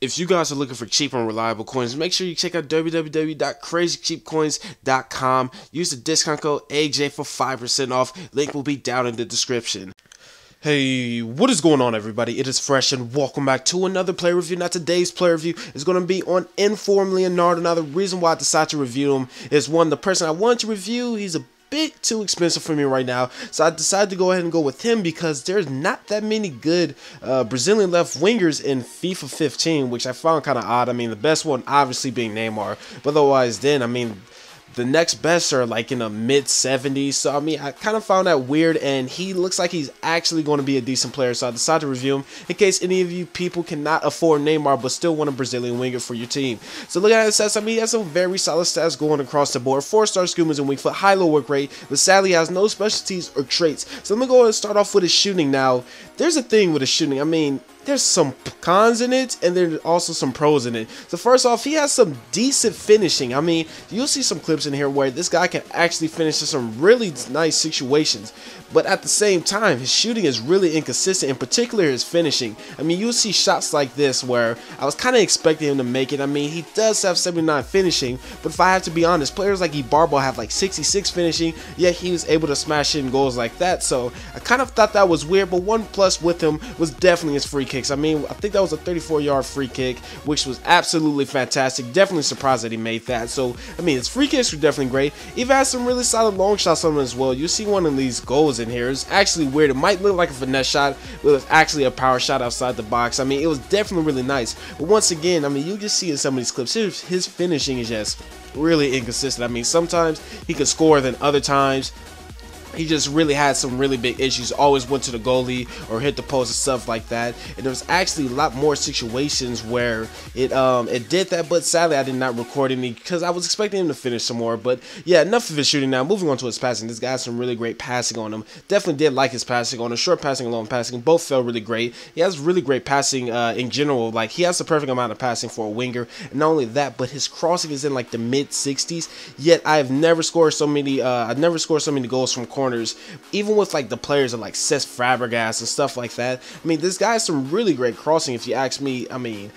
If you guys are looking for cheap and reliable coins, make sure you check out www.crazycheapcoins.com. Use the discount code AJ for 5% off. Link will be down in the description. Hey, what is going on, everybody? It is Fresh and welcome back to another player review. Now today's player review is going to be on Inform Leonardo. Now the reason why I decided to review him is, one, the person I wanted to review, he's a bit too expensive for me right now, so I decided to go ahead and go with him because there's not that many good Brazilian left wingers in FIFA 15, which I found kind of odd. I mean, the best one obviously being Neymar, but otherwise then, I mean, the next best are like in the mid 70s, so I mean, I kind of found that weird, and he looks like he's actually going to be a decent player, so I decided to review him in case any of you people cannot afford Neymar but still want a Brazilian winger for your team. So looking at his stats, I mean, he has some very solid stats going across the board. 4-star skill moves and weak foot, high low work rate, but sadly has no specialties or traits. So let me go ahead and start off with his shooting. Now, there's a thing with his shooting. I mean, there's some cons in it, and there's also some pros in it. So first off, he has some decent finishing. I mean, you'll see some clips in here where this guy can actually finish in some really nice situations, but at the same time, his shooting is really inconsistent, in particular his finishing. I mean, you'll see shots like this where I was kind of expecting him to make it. I mean, he does have 79 finishing, but if I have to be honest, players like Ibarbo have like 66 finishing, yet he was able to smash in goals like that. So I kind of thought that was weird, but one plus with him was definitely his free kicks. I mean, I think that was a 34-yard free kick, which was absolutely fantastic. Definitely surprised that he made that. So, I mean, his free kicks were definitely great. Even has some really solid long shots on him as well. You see one of these goals in here. It's actually weird. It might look like a finesse shot, but it was actually a power shot outside the box. I mean, it was definitely really nice. But once again, I mean, you just see in some of these clips, his finishing is just really inconsistent. I mean, sometimes he could score, then other times he just really had some really big issues. Always went to the goalie or hit the post and stuff like that. And there was actually a lot more situations where it did that, but sadly I did not record any because I was expecting him to finish some more. But yeah, enough of his shooting now. Moving on to his passing. This guy has some really great passing on him. Definitely did like his passing on him. Short passing and long passing both felt really great. He has really great passing in general. Like, he has the perfect amount of passing for a winger. And not only that, but his crossing is in like the mid 60s. Yet I've never scored so many goals from corners, even with like the players like Cesc Fabregas and stuff like that. I mean, this guy has some really great crossing, if you ask me. I mean,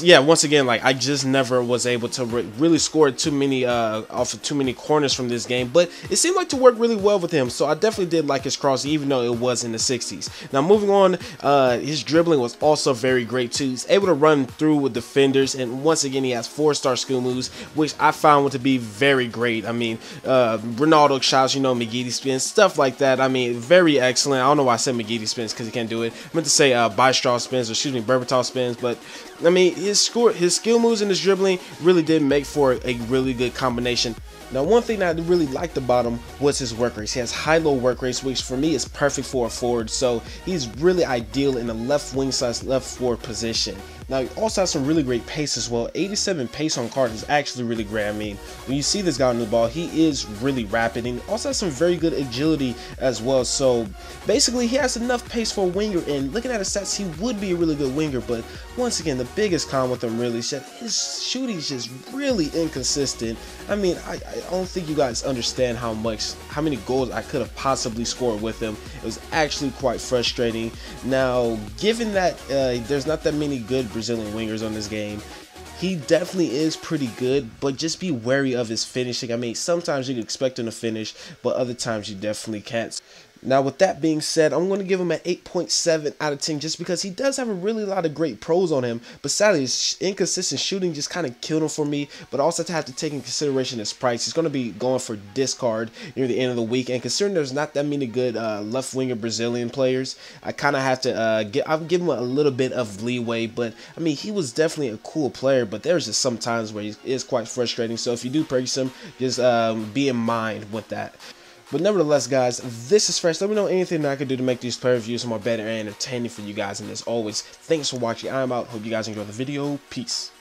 yeah, once again, like, I just never was able to really score too many off of too many corners from this game, but it seemed like to work really well with him. So I definitely did like his crossing, even though it was in the 60s. Now moving on, his dribbling was also very great too. He's able to run through with defenders, and once again, he has 4-star skill moves, which I found to be very great. I mean, Ronaldo shots, you know, McGeady spins, stuff like that. I mean, very excellent. I don't know why I said McGeady spins because he can't do it. I meant to say Bystraw spins, or excuse me, Berbatov spins, but I mean, his skill moves and his dribbling really did make for a really good combination. Now, one thing that I really liked about him was his work rates. He has high-low work rates, which for me is perfect for a forward. So he's really ideal in the left wing / left forward position. Now, he also has some really great pace as well. 87 pace on card is actually really great. I mean, when you see this guy on the ball, he is really rapid, and also has some very good agility as well. So basically, he has enough pace for a winger, and looking at his stats, he would be a really good winger. But once again, the biggest con with him really is that his shooting is just really inconsistent. I mean, I don't think you guys understand how many goals I could have possibly scored with him. It was actually quite frustrating. Now, given that there's not that many good Brazilian wingers on this game, he definitely is pretty good, but just be wary of his finishing. I mean, sometimes you can expect him to finish, but other times you definitely can't. Now, with that being said, I'm going to give him an 8.7 out of 10 just because he does have a really lot of great pros on him, but sadly, his inconsistent shooting just kind of killed him for me. But also to have to take in consideration his price. He's going to be going for discard near the end of the week, and considering there's not that many good left winger Brazilian players, I kind of have to I'll give him a little bit of leeway. But I mean, he was definitely a cool player, but there's just some times where he is quite frustrating. So if you do purchase him, just be in mind with that. But nevertheless, guys, this is Fresh. Let me know anything that I could do to make these player reviews more better and entertaining for you guys. And as always, thanks for watching. I'm out. Hope you guys enjoyed the video. Peace.